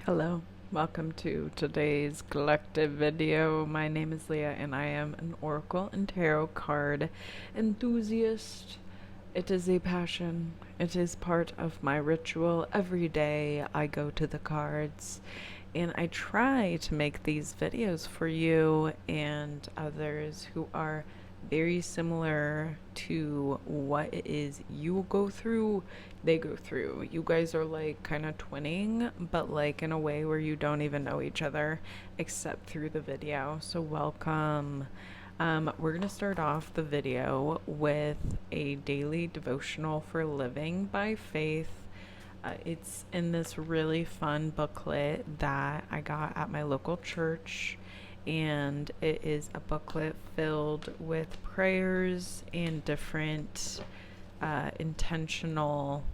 Hello, welcome to today's collective video. My name is Leah and I am an Oracle and Tarot card enthusiast. It is a passion. It is part of my ritual. Every day I go to the cards and I try to make these videos for you and others who are very similar to what it is you go through, they go through. You guys are like kind of twinning, but like in a way where you don't even know each other except through the video. So welcome. We're going to start off the video with a daily devotional for living by faith. It's in this really fun booklet that I got at my local church, and it is a booklet filled with prayers and different intentional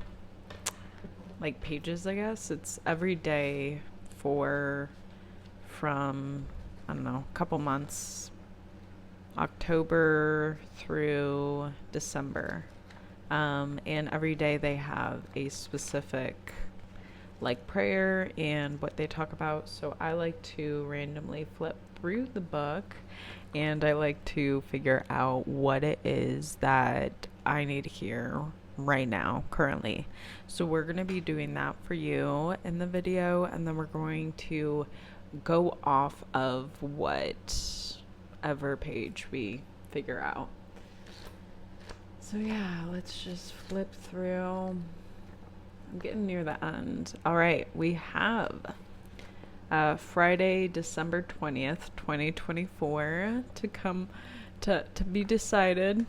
like pages, I guess. It's every day from I don't know, a couple months, October through December. And every day they have a specific like prayer and what they talk about. So I like to randomly flip through the book and I like to figure out what it is that I need to hear right now, currently. So we're going to be doing that for you in the video, and then we're going to go off of whatever page we figure out. So yeah, let's just flip through. I'm getting near the end. All right, we have Friday, December 20th, 2024 to come to be decided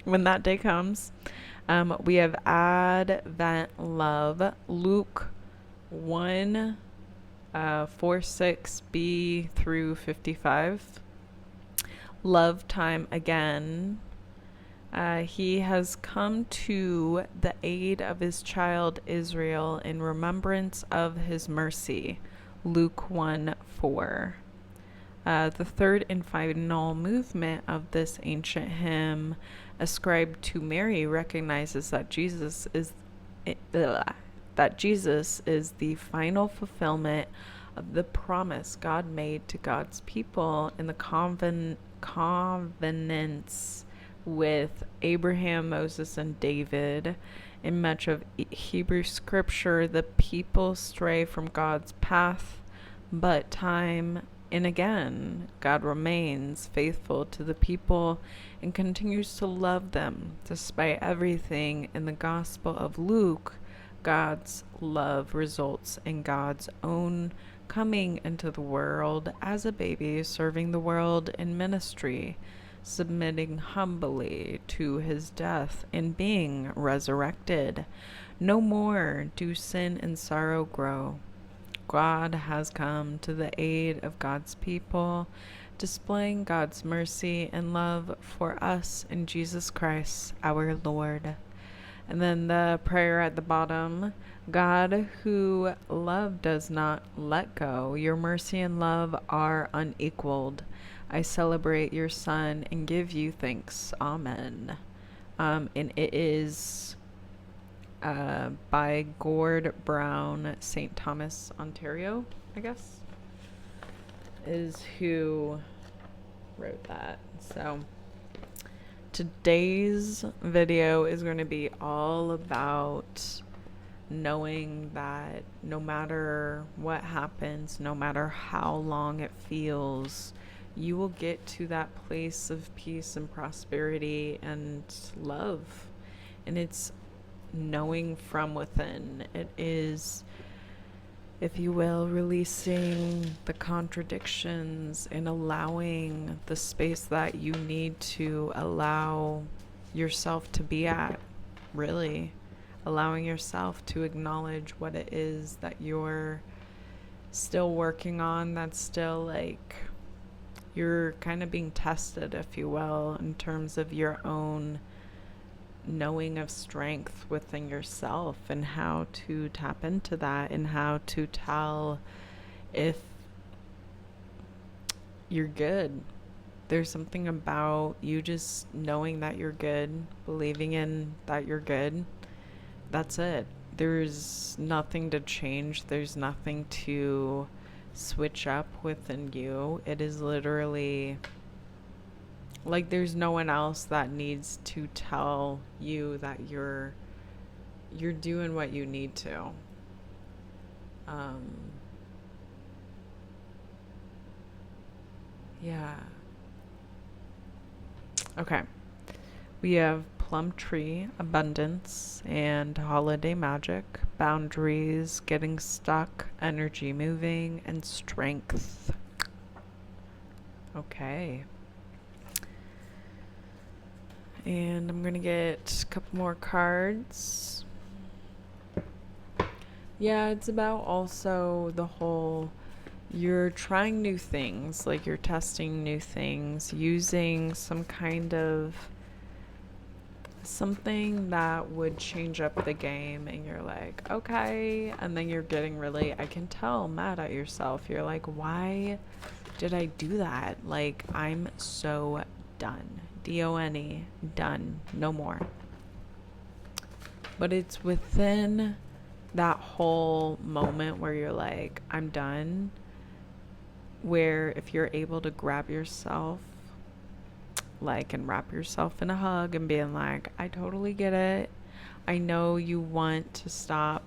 when that day comes. We have Advent Love, Luke 1, 46b through 55. Love Time Again. He has come to the aid of his child Israel in remembrance of his mercy. Luke 1:4. The third and final movement of this ancient hymn, ascribed to Mary, recognizes that Jesus is the final fulfillment of the promise God made to God's people in the covenants with Abraham, Moses, and David. In much of Hebrew scripture, the people stray from God's path, but time and again, God remains faithful to the people and continues to love them. Despite everything in the Gospel of Luke, God's love results in God's own coming into the world as a baby, serving the world in ministry, submitting humbly to his death, and being resurrected. No more do sin and sorrow grow. God has come to the aid of God's people, displaying God's mercy and love for us in Jesus Christ, our Lord. And then the prayer at the bottom: God, who love does not let go, your mercy and love are unequaled. I celebrate your Son and give you thanks. Amen. And it is by Gord Brown, St. Thomas, Ontario, I guess, is who wrote that. So today's video is going to be all about knowing that no matter what happens, no matter how long it feels, you will get to that place of peace and prosperity and love. And it's knowing from within. It is, if you will, releasing the contradictions and allowing the space that you need to allow yourself to be at, really. Allowing yourself to acknowledge what it is that you're still working on, that's still like you're kind of being tested, if you will, in terms of your own knowing of strength within yourself and how to tap into that and how to tell if you're good. There's something about you just knowing that you're good, believing in that you're good. That's it. there's nothing to change. There's nothing to switch up within you. It is literally like there's no one else that needs to tell you that you're doing what you need to. Um, yeah. Okay. We have Plum Tree, Abundance, and Holiday Magic, Boundaries, Getting Stuck, Energy Moving, and Strength. Okay. And I'm gonna get a couple more cards. Yeah, it's about also the whole you're trying new things, like you're testing new things, using some kind of something that would change up the game, and you're like, okay, and then you're getting really, I can tell, mad at yourself. You're like, why did I do that? Like, I'm so done. D-O-N-E, done, no more. But it's within that whole moment where you're like, I'm done, where if you're able to grab yourself, like, and wrap yourself in a hug and being like, I totally get it. I know you want to stop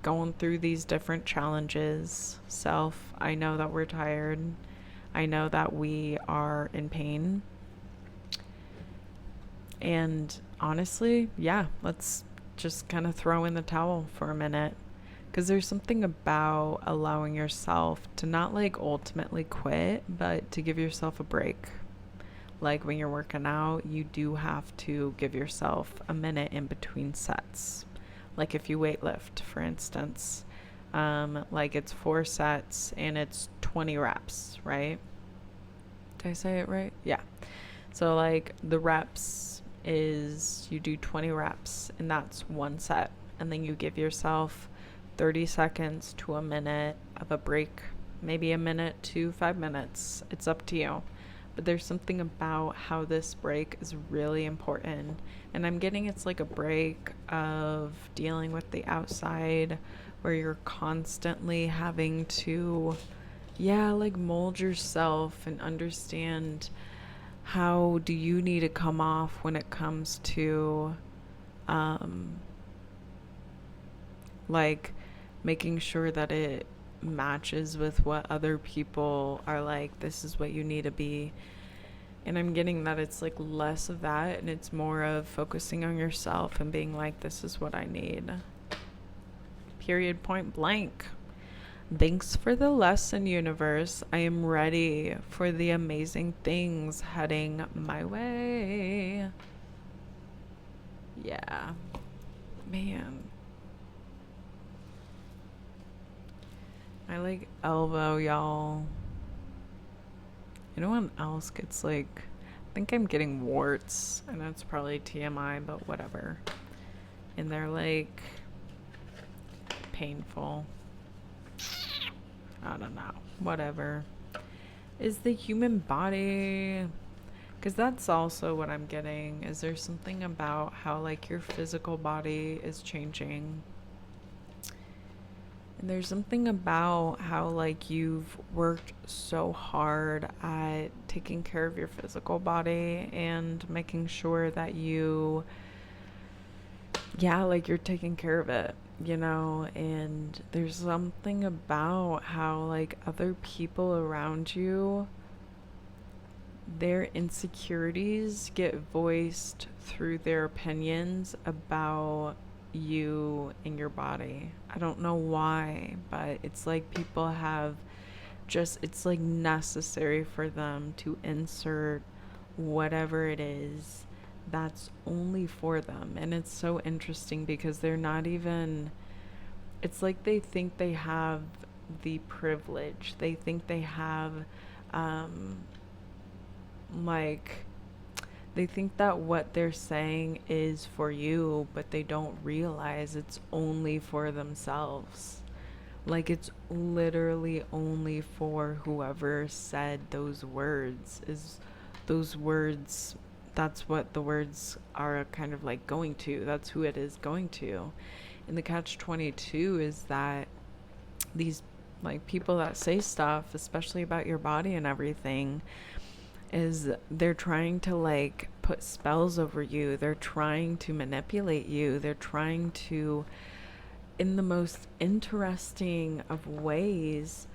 going through these different challenges. Self, I know that we're tired. I know that we are in pain. And honestly, yeah, let's just kind of throw in the towel for a minute. Because there's something about allowing yourself to not like ultimately quit, but to give yourself a break. Like when you're working out, you do have to give yourself a minute in between sets. Like if you weightlift, for instance, like it's 4 sets and it's 20 reps, right? Did I say it right? Yeah. So like the reps is you do 20 reps and that's 1 set. And then you give yourself 30 seconds to a minute of a break, maybe a minute to 5 minutes. It's up to you. But there's something about how this break is really important. And I'm getting it's like a break of dealing with the outside where you're constantly having to, yeah, like mold yourself and understand how do you need to come off when it comes to like making sure that it matches with what other people are like, this is what you need to be. And I'm getting that it's like less of that and it's more of focusing on yourself and being like, this is what I need. Period, point blank. Thanks for the lesson, universe. I am ready for the amazing things heading my way. Yeah. Man. I like elbow, y'all. Anyone else gets like, I think I'm getting warts. I know it's probably TMI, but whatever. And they're like painful. I don't know. Whatever. Is the human body, because that's also what I'm getting. Is there something about how like your physical body is changing? And there's something about how like you've worked so hard at taking care of your physical body and making sure that you, yeah, like you're taking care of it, you know? And there's something about how like other people around you, their insecurities get voiced through their opinions about you and your body. I don't know why, but it's like people have just, it's like necessary for them to insert whatever it is that's only for them. And it's so interesting because they're not even, it's like they think they have the privilege. They think they have, like, they think that what they're saying is for you, but they don't realize it's only for themselves. Like it's literally only for whoever said those words. Is those words that's what the words are kind of like going to. That's who it is going to. And the catch 22 is that these like people that say stuff, especially about your body and everything, is they're trying to like put spells over you. They're trying to manipulate you. They're trying to, in the most interesting of ways,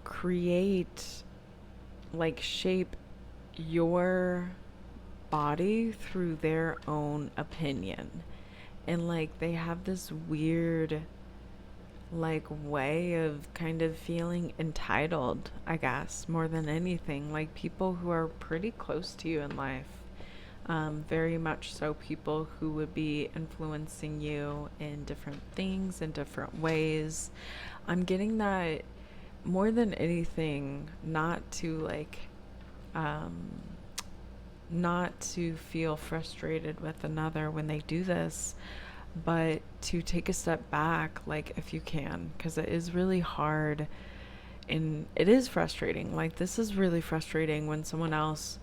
create, like, shape your body through their own opinion. And like they have this weird like way of kind of feeling entitled, I guess, more than anything. Like people who are pretty close to you in life, very much so, people who would be influencing you in different things in different ways. I'm getting that more than anything, not to like not to feel frustrated with another when they do this, but to take a step back, like if you can, because it is really hard and it is frustrating. Like this is really frustrating when someone else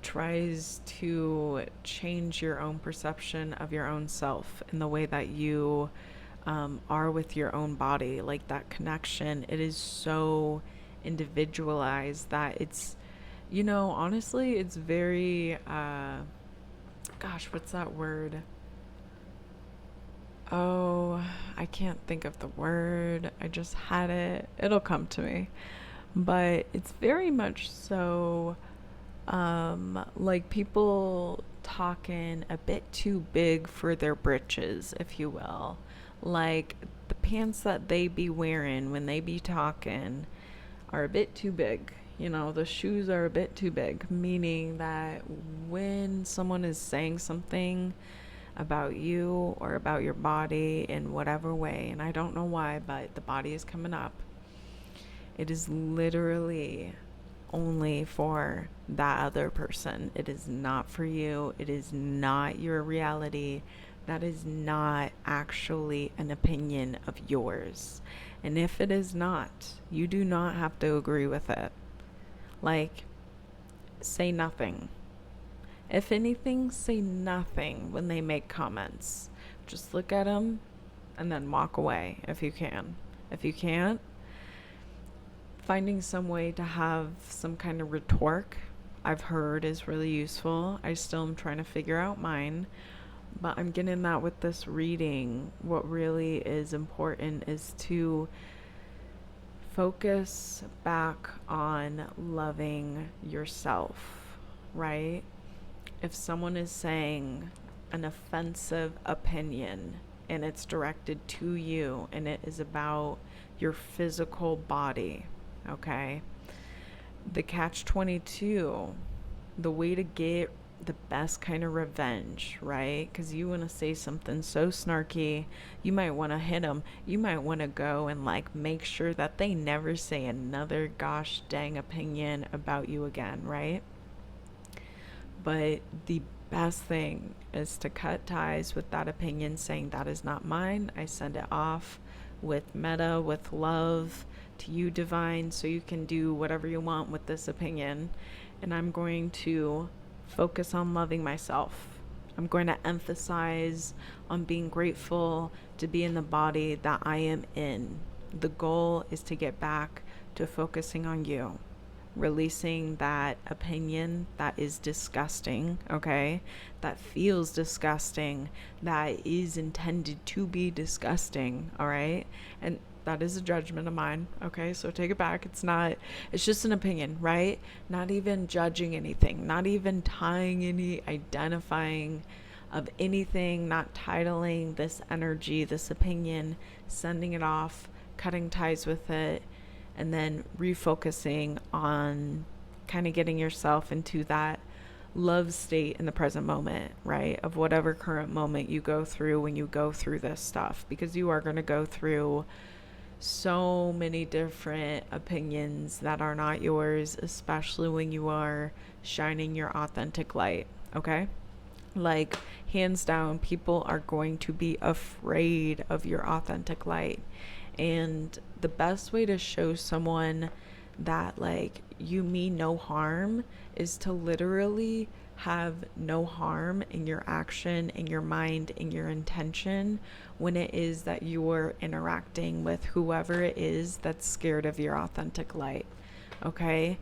tries to change your own perception of your own self in the way that you are with your own body. Like that connection, it is so individualized that it's, you know, honestly, it's very, gosh, what's that word? Oh, I can't think of the word. I just had it. It'll come to me. But it's very much so, like people talking a bit too big for their britches, if you will. Like the pants that they be wearing when they be talking are a bit too big. You know, the shoes are a bit too big, meaning that when someone is saying something about you or about your body in whatever way, and I don't know why, but the body is coming up, it is literally only for that other person. It is not for you. It is not your reality. That is not actually an opinion of yours. And if it is not, you do not have to agree with it. Like, say nothing. If anything, say nothing when they make comments. Just look at them and then walk away if you can. If you can't, finding some way to have some kind of retort, I've heard, is really useful. I still am trying to figure out mine, but I'm getting that with this reading. What really is important is to focus back on loving yourself, right? If someone is saying an offensive opinion and it's directed to you and it is about your physical body, okay? The catch 22, the way to get the best kind of revenge, right? Because you want to say something so snarky, you might want to hit them. You might want to go and like make sure that they never say another gosh dang opinion about you again, right? But the best thing is to cut ties with that opinion, saying that is not mine. I send it off with metta, with love to you, divine, so you can do whatever you want with this opinion. And I'm going to focus on loving myself. I'm going to emphasize on being grateful to be in the body that I am in. The goal is to get back to focusing on you, releasing that opinion that is disgusting, okay? That feels disgusting, that is intended to be disgusting, all right? And that is a judgment of mine, okay? So take it back. It's just an opinion, right? Not even judging anything, not even tying any identifying of anything, not titling this energy, this opinion, sending it off, cutting ties with it, and then refocusing on kind of getting yourself into that love state in the present moment, right? Of whatever current moment you go through when you go through this stuff, because you are going to go through so many different opinions that are not yours, especially when you are shining your authentic light, okay? Like, hands down, people are going to be afraid of your authentic light. And the best way to show someone that, like, you mean no harm is to literally have no harm in your action, in your mind, in your intention when it is that you're interacting with whoever it is that's scared of your authentic light. Okay?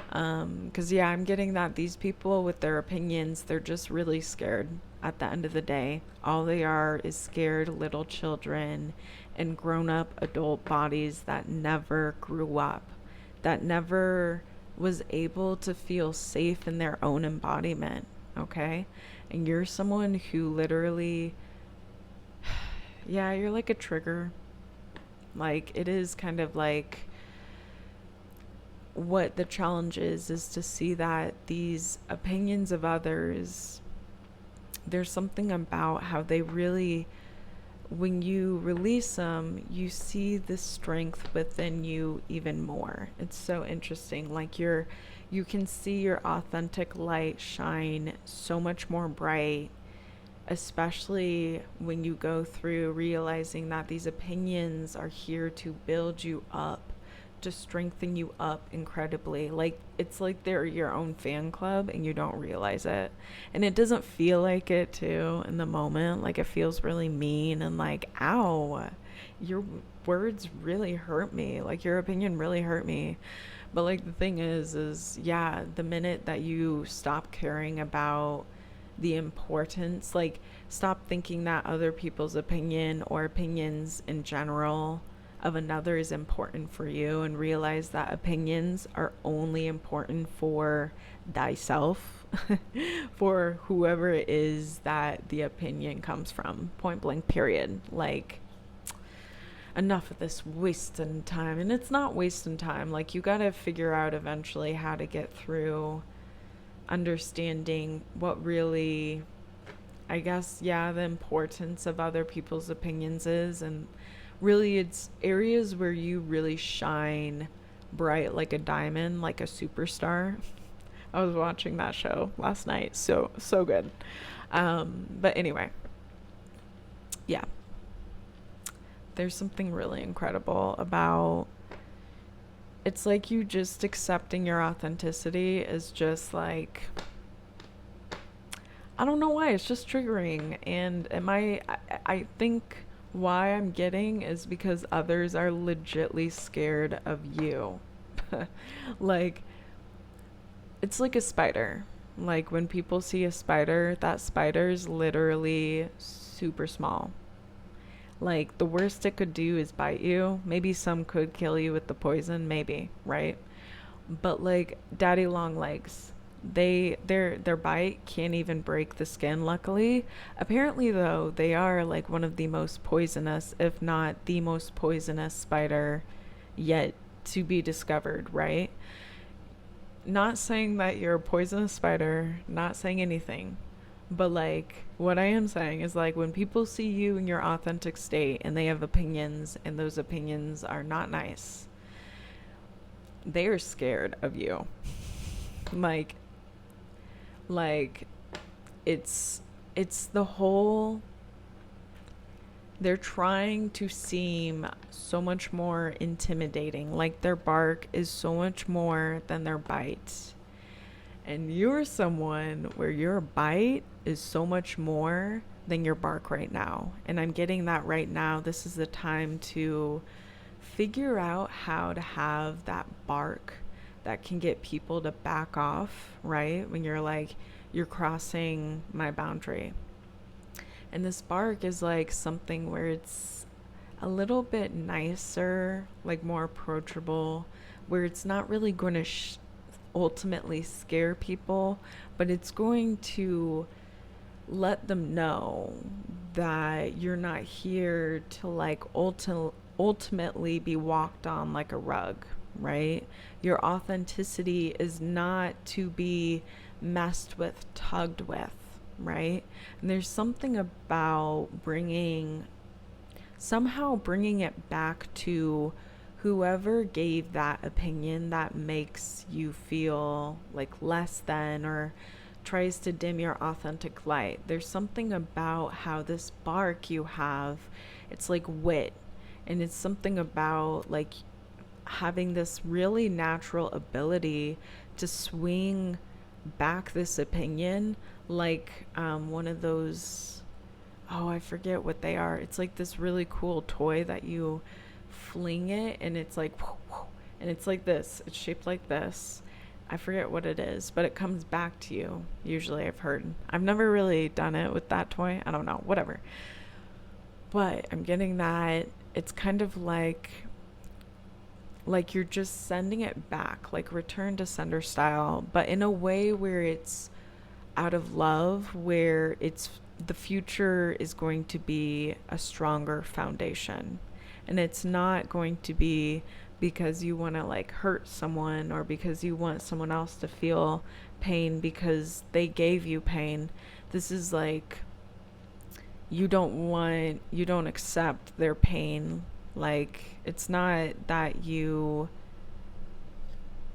Because yeah, I'm getting that these people with their opinions, they're just really scared. At the end of the day, all they are is scared little children in grown up adult bodies that never grew up, that never was able to feel safe in their own embodiment. Okay? And you're someone who literally, yeah, you're like a trigger. Like, it is kind of like what the challenge is to see that these opinions of others, there's something about how they really, when you release them, you see the strength within you even more. It's so interesting. Like you can see your authentic light shine so much more bright, especially when you go through realizing that these opinions are here to build you up, to strengthen you up incredibly. Like, it's like they're your own fan club and you don't realize it. And it doesn't feel like it too in the moment. Like, it feels really mean and like, ow, your words really hurt me. Like, your opinion really hurt me. But like, the thing is yeah, the minute that you stop caring about the importance, like, stop thinking that other people's opinion or opinions in general of another is important for you, and realize that opinions are only important for thyself, for whoever it is that the opinion comes from, point blank period. Like, enough of this wasting time. And it's not wasting time. Like, you gotta figure out eventually how to get through understanding what really, I guess, yeah, the importance of other people's opinions is. And really, it's areas where you really shine bright like a diamond, like a superstar. I was watching that show last night. So good. But anyway, yeah, there's something really incredible about, it's like you just accepting your authenticity is just like, I don't know why, it's just triggering. And I think why I'm getting is because others are legitly scared of you. Like, it's like a spider. Like, when people see a spider, that spider's literally super small. Like, the worst it could do is bite you. Maybe some could kill you with the poison, maybe, right? But like, daddy long legs, their bite can't even break the skin, luckily. Apparently though, they are like one of the most poisonous, if not the most poisonous spider yet to be discovered, right? Not saying that you're a poisonous spider, not saying anything. But like, what I am saying is, like, when people see you in your authentic state and they have opinions and those opinions are not nice, they are scared of you. like it's the whole, they're trying to seem so much more intimidating. Like, their bark is so much more than their bite. And you're someone where your bite is so much more than your bark right now. And I'm getting that right now. This is the time to figure out how to have that bark that can get people to back off, right? When you're like, you're crossing my boundary. And this bark is like something where it's a little bit nicer, like more approachable, where it's not really going to ultimately scare people, but it's going to let them know that you're not here to like ultimately be walked on like a rug, right? Your authenticity is not to be messed with, tugged with, right? And there's something about somehow bringing it back to whoever gave that opinion that makes you feel like less than or tries to dim your authentic light. There's something about how this bark you have, it's like wit, and it's something about like having this really natural ability to swing back this opinion like one of those, oh, I forget what they are. It's like this really cool toy that you fling it and it's like whoo, whoo, and it's like this. It's shaped like this. I forget what it is, but it comes back to you. Usually I've heard. I've never really done it with that toy. I don't know, whatever. But I'm getting that it's kind of like you're just sending it back, like return to sender style, but in a way where it's out of love, where it's the future is going to be a stronger foundation. And it's not going to be because you want to like hurt someone or because you want someone else to feel pain because they gave you pain. This is like you don't accept their pain. Like it's not that you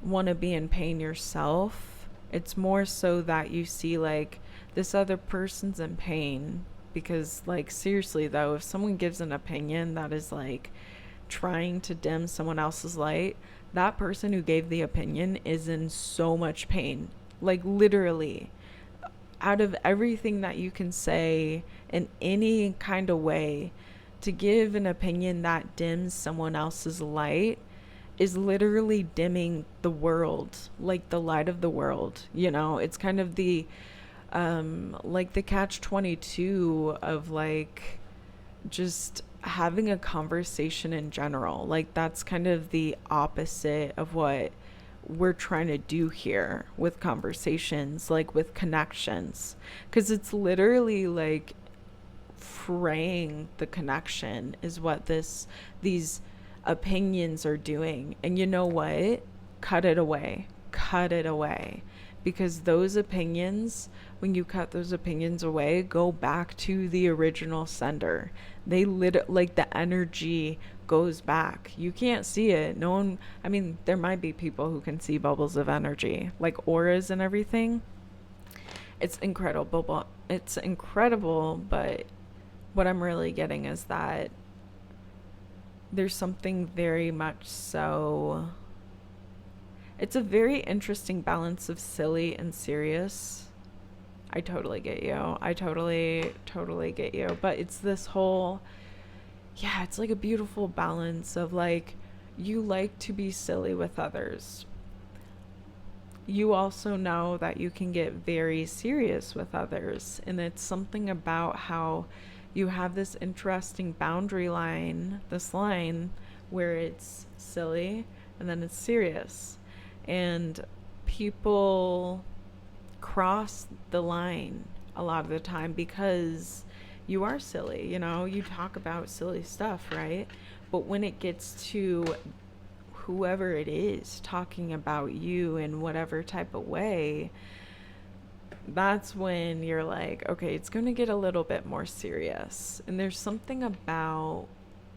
want to be in pain yourself. It's more so that you see like this other person's in pain. Because like seriously though, if someone gives an opinion that is like trying to dim someone else's light, that person who gave the opinion is in so much pain. Like literally, out of everything that you can say in any kind of way, to give an opinion that dims someone else's light is literally dimming the world, like the light of the world. You know, it's kind of the like the catch-22 of like just having a conversation in general. Like that's kind of the opposite of what we're trying to do here with conversations, like with connections, because it's literally like fraying the connection is what these opinions are doing. And you know what? Cut it away. Cut it away. Because those opinions, when you cut those opinions away, go back to the original sender. They like the energy goes back. You can't see it. No one, I mean, there might be people who can see bubbles of energy, like auras and everything. It's incredible. It's incredible, but what I'm really getting is that there's something very much so. It's a very interesting balance of silly and serious. I totally get you. I totally get you. But it's this whole, yeah, it's like a beautiful balance of like, you like to be silly with others. You also know that you can get very serious with others. And it's something about how you have this interesting boundary line, this line where it's silly and then it's serious. And people cross the line a lot of the time because you are silly, you know, you talk about silly stuff, right? But when it gets to whoever it is talking about you in whatever type of way, that's when you're like, okay, it's going to get a little bit more serious. And there's something about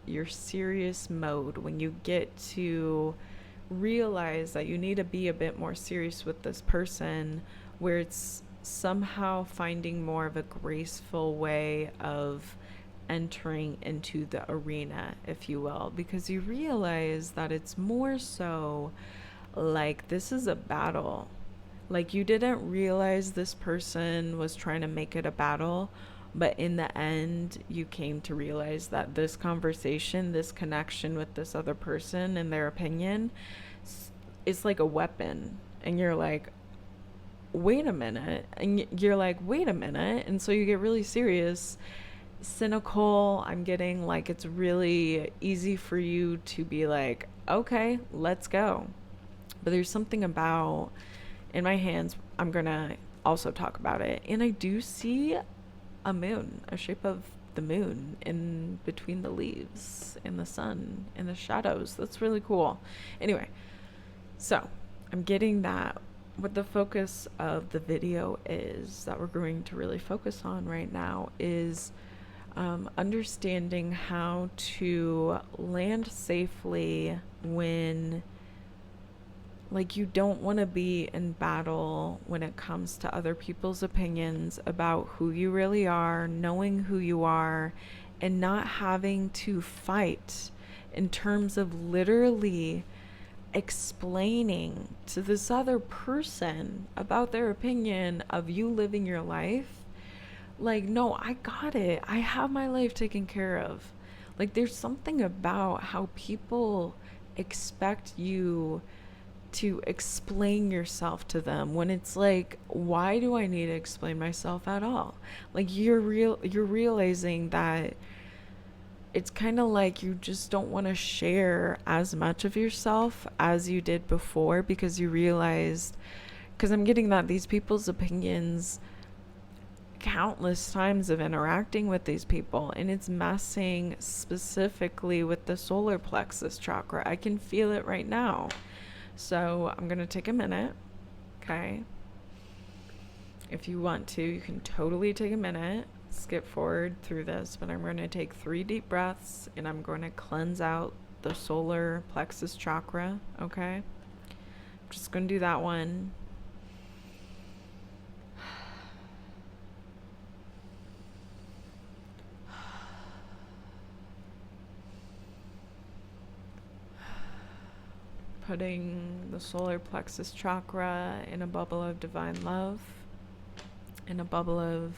your serious mode when you get to realize that you need to be a bit more serious with this person, where it's somehow finding more of a graceful way of entering into the arena, if you will, because you realize that it's more so like this is a battle. Like you didn't realize this person was trying to make it a battle, but in the end you came to realize that this conversation, this connection with this other person and their opinion is like a weapon. And you're like, wait a minute. And you're like, wait a minute. And so you get really serious, cynical. I'm getting like, it's really easy for you to be like, okay, let's go. But there's something about, in my hands, I'm gonna also talk about it, and I do see a moon, a shape of the moon in between the leaves and the sun and the shadows. That's really cool. Anyway, so I'm getting that what the focus of the video is, that we're going to really focus on right now, is understanding how to land safely when, like, you don't want to be in battle when it comes to other people's opinions about who you really are, knowing who you are, and not having to fight in terms of literally explaining to this other person about their opinion of you living your life. Like, no, I got it. I have my life taken care of. Like, there's something about how people expect you to explain yourself to them when it's like, why do I need to explain myself at all? Like, you're realizing that it's kind of like you just don't want to share as much of yourself as you did before, because you realized, because I'm getting that these people's opinions, countless times of interacting with these people, and it's messing specifically with the solar plexus chakra. I can feel it right now. So I'm going to take a minute. Okay. If you want to, you can totally take a minute, skip forward through this, but I'm going to take 3 deep breaths and I'm going to cleanse out the solar plexus chakra. Okay. I'm just going to do that one. Putting the solar plexus chakra in a bubble of divine love, in a bubble of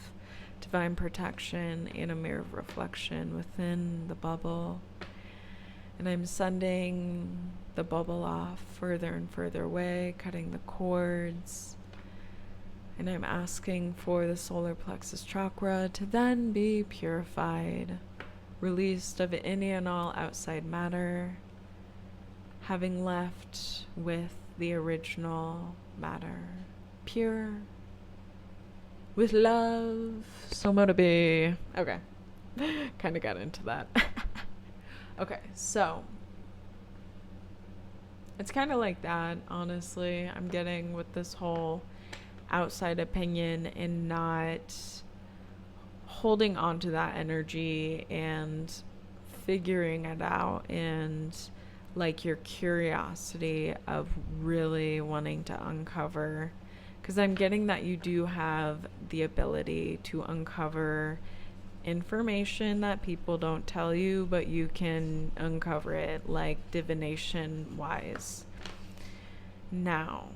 divine protection, in a mirror of reflection within the bubble. And I'm sending the bubble off further and further away, cutting the cords. And I'm asking for the solar plexus chakra to then be purified, released of any and all outside matter, having left with the original matter, pure, with love, so moto be. Okay, kind of got into that. Okay, so it's kind of like that, honestly. I'm getting with this whole outside opinion and not holding on to that energy and figuring it out, and like your curiosity of really wanting to uncover, because I'm getting that you do have the ability to uncover information that people don't tell you, but you can uncover it, like divination wise. Now,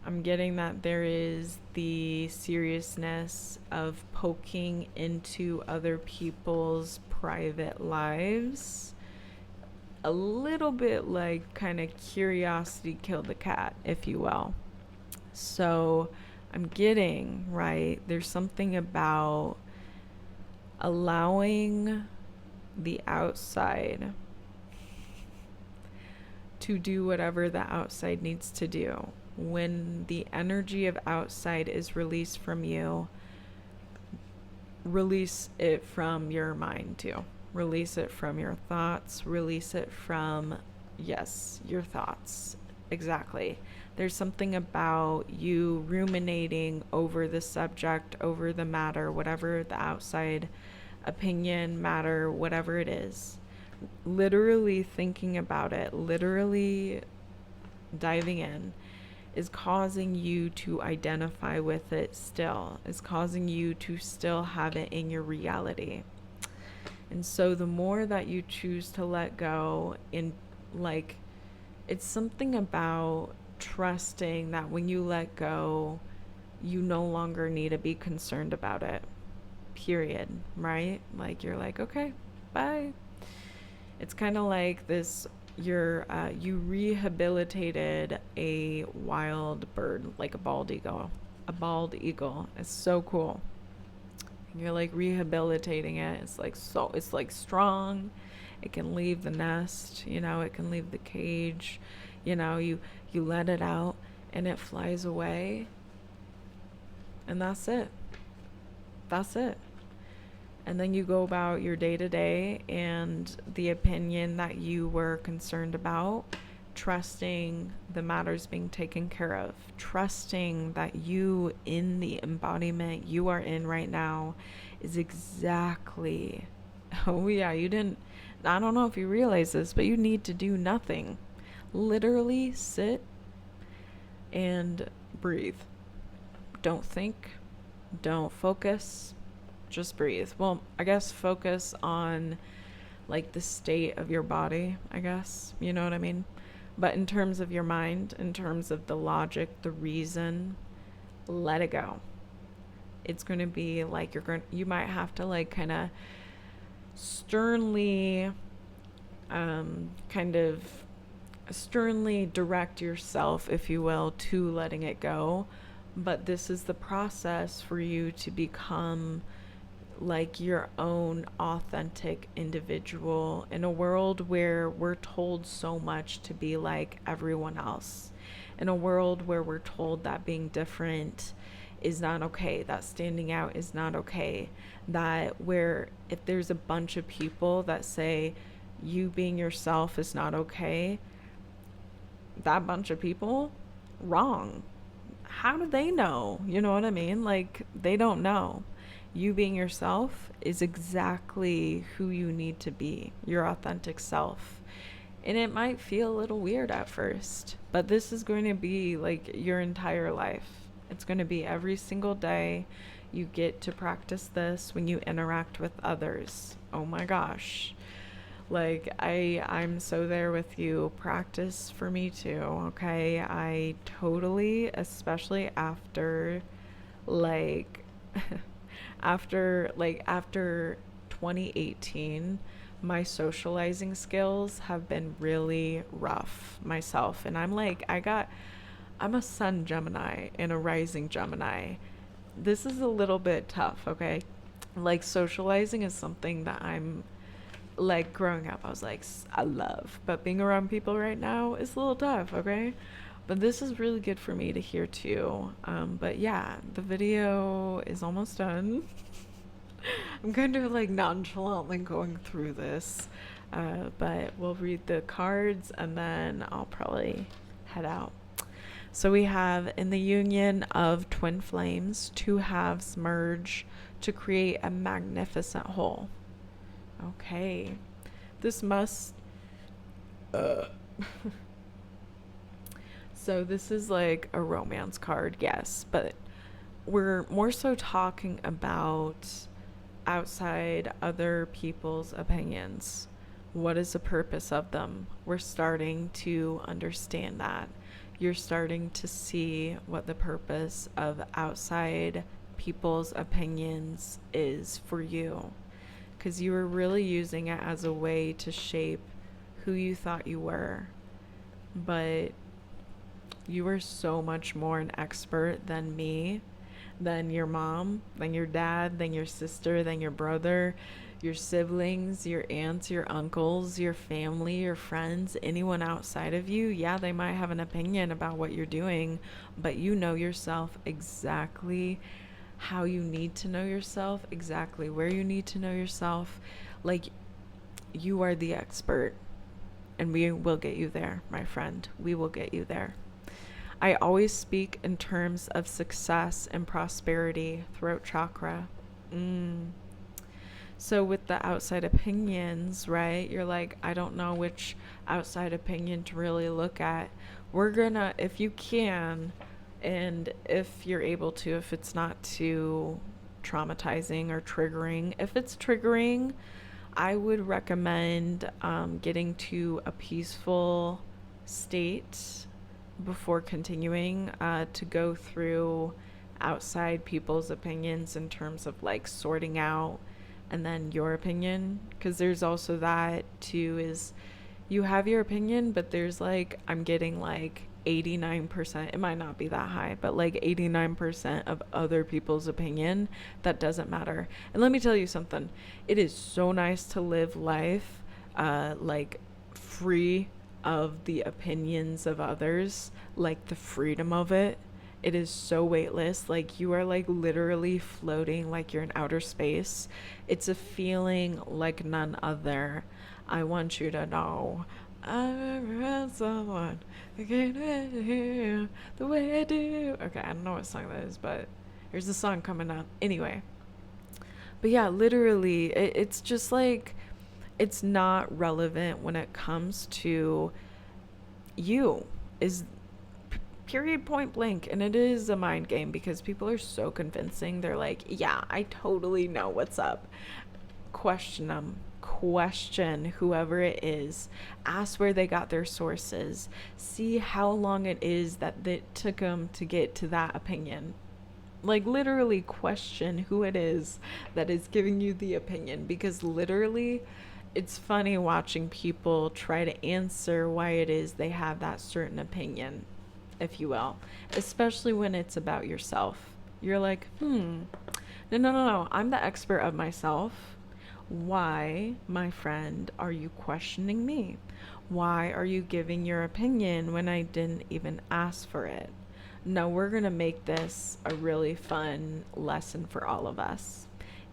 I'm getting that there is the seriousness of poking into other people's private lives, a little bit like kind of curiosity killed the cat, if you will. So I'm getting, right, there's something about allowing the outside to do whatever the outside needs to do. When the energy of outside is released from you, release it from your mind too. Release it from your thoughts. Release it from, yes, your thoughts. Exactly. There's something about you ruminating over the subject, over the matter, whatever the outside opinion, matter, whatever it is. Literally thinking about it, literally diving in, is causing you to identify with it still, is causing you to still have it in your reality. And so the more that you choose to let go, in like, it's something about trusting that when you let go, you no longer need to be concerned about it, period, right? Like, you're like, okay, bye. It's kind of like this, you rehabilitated a wild bird, like a bald eagle. It's so cool. You're like rehabilitating it. It's like strong. It can leave the nest, it can leave the cage, you let it out and it flies away, and that's it. And then you go about your day to day, and the opinion that you were concerned about, trusting the matters being taken care of, trusting that you, in the embodiment you are in right now, is exactly, oh yeah, I don't know if you realize this, but you need to do nothing. Literally sit and breathe. Don't think, don't focus, just breathe. Well, I guess focus on like the state of your body, I guess, you know what I mean? But in terms of your mind, in terms of the logic, the reason, let it go. It's going to be like you might have to like kind of sternly kind of sternly direct yourself, if you will, to letting it go. But this is the process for you to become like your own authentic individual in a world where we're told so much to be like everyone else. In a world where we're told that being different is not okay, that standing out is not okay, that where if there's a bunch of people that say you being yourself is not okay, that bunch of people, wrong. How do they know? You know what I mean? Like, they don't know. You being yourself is exactly who you need to be, your authentic self. And it might feel a little weird at first, but this is going to be like your entire life. It's going to be every single day. You get to practice this when you interact with others. Oh my gosh. Like, I'm so there with you. Practice for me too, okay? I totally, especially after like after 2018, my socializing skills have been really rough myself. And I'm a sun Gemini and a rising Gemini. This is a little bit tough, okay? Like, socializing is something that I'm like growing up, I was like, I love, but being around people right now is a little tough, okay? But this is really good for me to hear too. But yeah, the video is almost done. I'm kind of like nonchalantly going through this, but we'll read the cards and then I'll probably head out. So we have, in the union of twin flames, two halves merge to create a magnificent whole. Okay, this must so this is like a romance card, yes, but we're more so talking about outside other people's opinions. What is the purpose of them? We're starting to understand that. You're starting to see what the purpose of outside people's opinions is for you. Because you were really using it as a way to shape who you thought you were. But you are so much more an expert than me, than your mom, than your dad, than your sister, than your brother, your siblings, your aunts, your uncles, your family, your friends, anyone outside of you. Yeah, they might have an opinion about what you're doing, but you know yourself exactly how you need to know yourself, exactly where you need to know yourself. Like, you are the expert, and we will get you there, my friend. We will get you there. I always speak in terms of success and prosperity, throat chakra. So with the outside opinions, right, you're like, I don't know which outside opinion to really look at. We're gonna, if you can, and if you're able to, if it's not too traumatizing or triggering. If it's triggering, I would recommend getting to a peaceful state before continuing to go through outside people's opinions in terms of like sorting out and then your opinion. Because there's also that too, is you have your opinion, but there's like, I'm getting like 89%, it might not be that high, but like 89% of other people's opinion that doesn't matter. And let me tell you something, it is so nice to live life like free of the opinions of others, like the freedom of it. It is so weightless, like you are like literally floating, like you're in outer space. It's a feeling like none other. I want you to know I've never had someone who can hear the way I do. Okay, I don't know what song that is, but there's a song coming up. Anyway. But yeah, literally, it's just like, it's not relevant when it comes to you. Is period, point blank. And it is a mind game because people are so convincing. They're like, yeah, I totally know what's up. Question them. question whoever it is, ask where they got their sources, see how long it is that it took them to get to that opinion. Like, literally question who it is that is giving you the opinion, because literally it's funny watching people try to answer why it is they have that certain opinion, if you will, especially when it's about yourself. You're like, no, I'm the expert of myself. Why, my friend, are you questioning me? Why are you giving your opinion when I didn't even ask for it? No, we're going to make this a really fun lesson for all of us.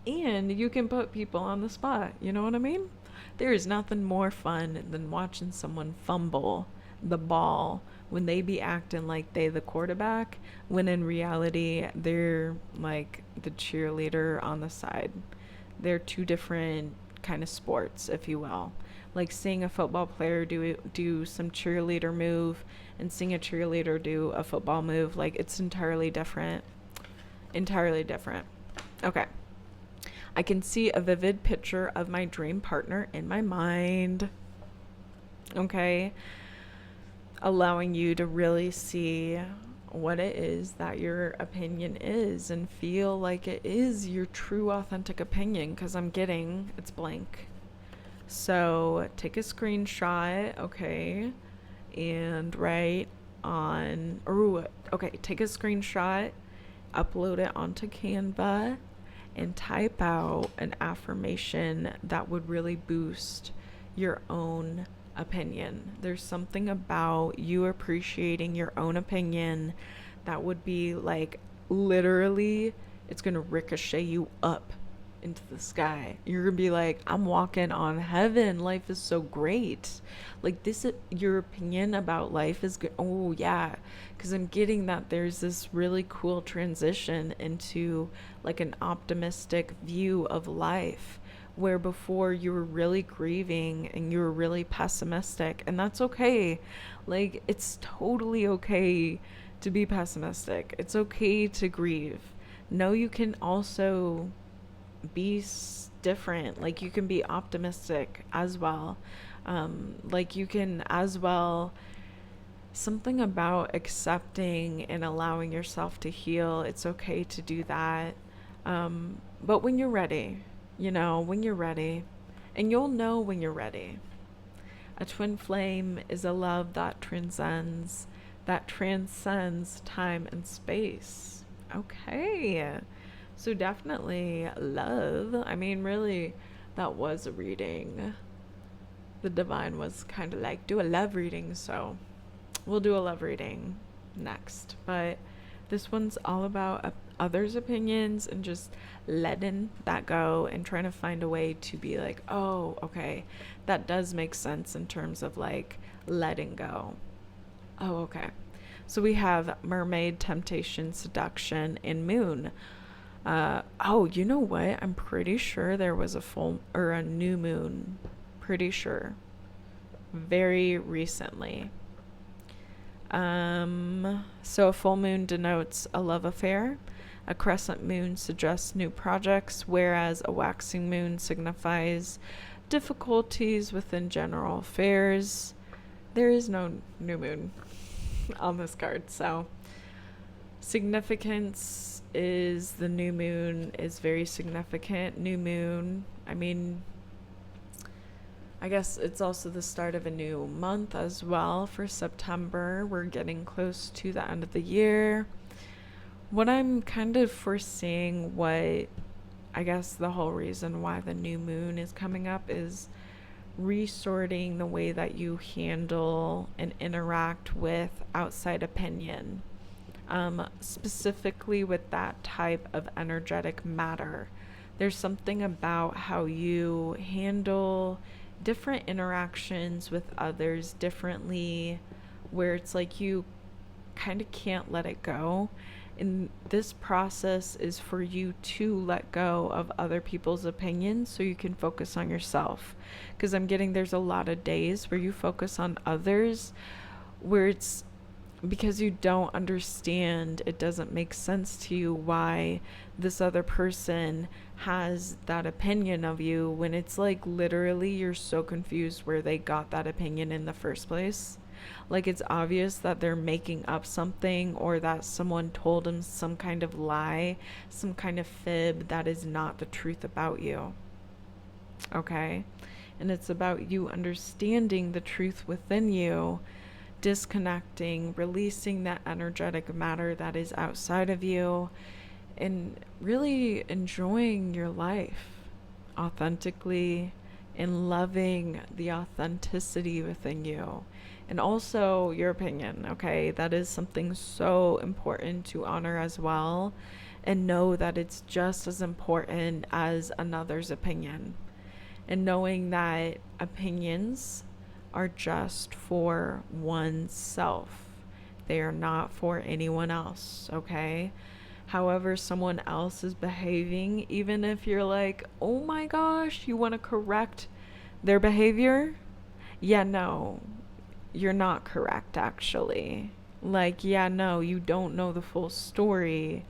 And you can put people on the spot. You know what I mean? There is nothing more fun than watching someone fumble the ball when they be acting like they the quarterback, when in reality they're like the cheerleader on the side. They're two different kind of sports, if you will. Like seeing a football player do some cheerleader move and seeing a cheerleader do a football move, like it's entirely different. Entirely different. Okay. I can see a vivid picture of my dream partner in my mind. Okay. Allowing you to really see what it is that your opinion is and feel like it is your true authentic opinion, because I'm getting it's blank. So take a screenshot, okay, and write on, take a screenshot, upload it onto Canva, and type out an affirmation that would really boost your own opinion. There's something about you appreciating your own opinion that would be like, literally, it's gonna ricochet you up into the sky. You're gonna be like, I'm walking on heaven. Life is so great. Like this, your opinion about life is good. Oh yeah, because I'm getting that there's this really cool transition into like an optimistic view of life, where before you were really grieving and you were really pessimistic, and that's okay. Like it's totally okay to be pessimistic. It's okay to grieve. No, you can also be different. Like you can be optimistic as well. Like you can as well, something about accepting and allowing yourself to heal. It's okay to do that. But when you're ready, when you're ready, and you'll know when you're ready. A twin flame is a love that transcends time and space. Okay. So definitely love. I mean, really, that was a reading. The divine was kind of like, do a love reading. So we'll do a love reading next. But this one's all about others' opinions and just letting that go and trying to find a way to be like, oh, okay, that does make sense in terms of like letting go. Oh, okay. So we have mermaid, temptation, seduction, and moon. You know what? I'm pretty sure there was a full or a new moon. Pretty sure. Very recently. So a full moon denotes a love affair. A crescent moon suggests new projects, whereas a waxing moon signifies difficulties within general affairs. There is no new moon on this card, so significance is the new moon is very significant. New moon, I mean, I guess it's also the start of a new month as well for September. We're getting close to the end of the year. What I'm kind of foreseeing, what I guess the whole reason why the new moon is coming up is resorting the way that you handle and interact with outside opinion. Specifically with that type of energetic matter. There's something about how you handle different interactions with others differently, where it's like you kind of can't let it go. And this process is for you to let go of other people's opinions so you can focus on yourself. Because I'm getting there's a lot of days where you focus on others, where it's because you don't understand, it doesn't make sense to you why this other person has that opinion of you, when it's like literally you're so confused where they got that opinion in the first place. Like, it's obvious that they're making up something, or that someone told them some kind of lie, some kind of fib that is not the truth about you. Okay? And it's about you understanding the truth within you, disconnecting, releasing that energetic matter that is outside of you, and really enjoying your life authentically and loving the authenticity within you. And also your opinion, okay? That is something so important to honor as well. And know that it's just as important as another's opinion. And knowing that opinions are just for oneself, they are not for anyone else, okay? However someone else is behaving, even if you're like, oh my gosh, you want to correct their behavior, yeah, no, you're not correct, actually. Like, yeah, no, you don't know the full story.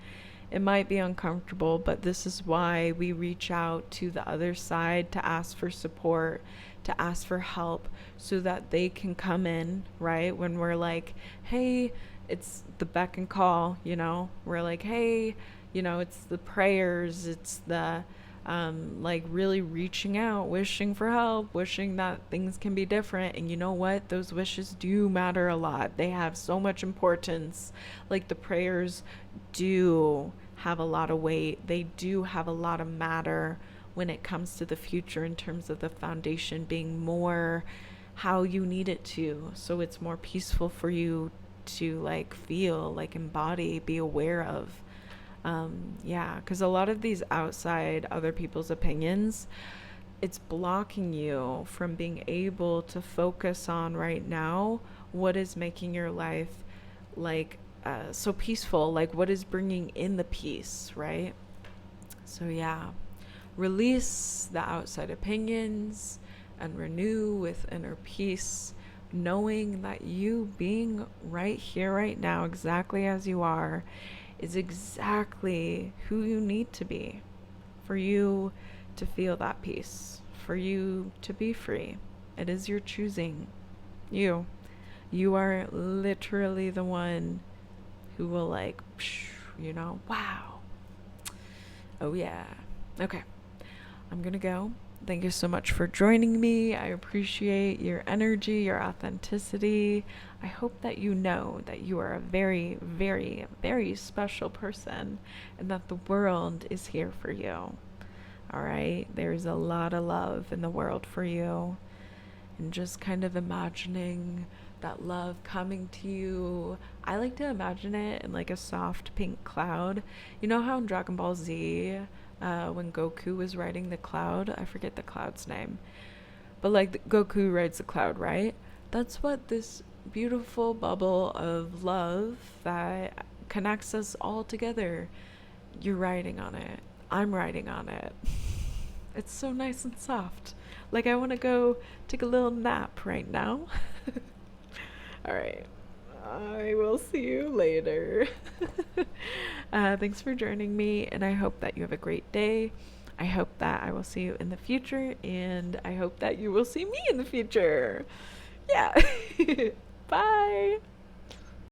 It might be uncomfortable, but this is why we reach out to the other side to ask for support, to ask for help, so that they can come in, right? When we're like, hey, it's the beck and call, you know? We're like, hey, you know, it's the prayers, it's the like really reaching out, wishing for help, wishing that things can be different. And you know what? Those wishes do matter a lot. They have so much importance. Like, the prayers do have a lot of weight. They do have a lot of matter when it comes to the future, in terms of the foundation being more how you need it to. So it's more peaceful for you to like feel, like embody, be aware of. Yeah, because a lot of these outside other people's opinions, it's blocking you from being able to focus on right now what is making your life like so peaceful, like what is bringing in the peace, right? So yeah, release the outside opinions and renew with inner peace, knowing that you being right here, right now, exactly as you are, is exactly who you need to be for you to feel that peace, for you to be free. It is your choosing. You are literally the one who will, like, you know, wow. Oh yeah. Okay, I'm gonna go. Thank you so much for joining me. I appreciate your energy, your authenticity. I hope that you know that you are a very, very, very special person, and that the world is here for you. All right? There's a lot of love in the world for you. And just kind of imagining that love coming to you. I like to imagine it in like a soft pink cloud. You know how in Dragon Ball Z, when Goku was riding the cloud, I forget the cloud's name, but like Goku rides the cloud, right? That's what this beautiful bubble of love that connects us all together. You're riding on it. I'm riding on it. It's so nice and soft. Like, I want to go take a little nap right now. All right. I will see you later. Thanks for joining me, and I hope that you have a great day. I hope that I will see you in the future, and I hope that you will see me in the future. Yeah. Bye.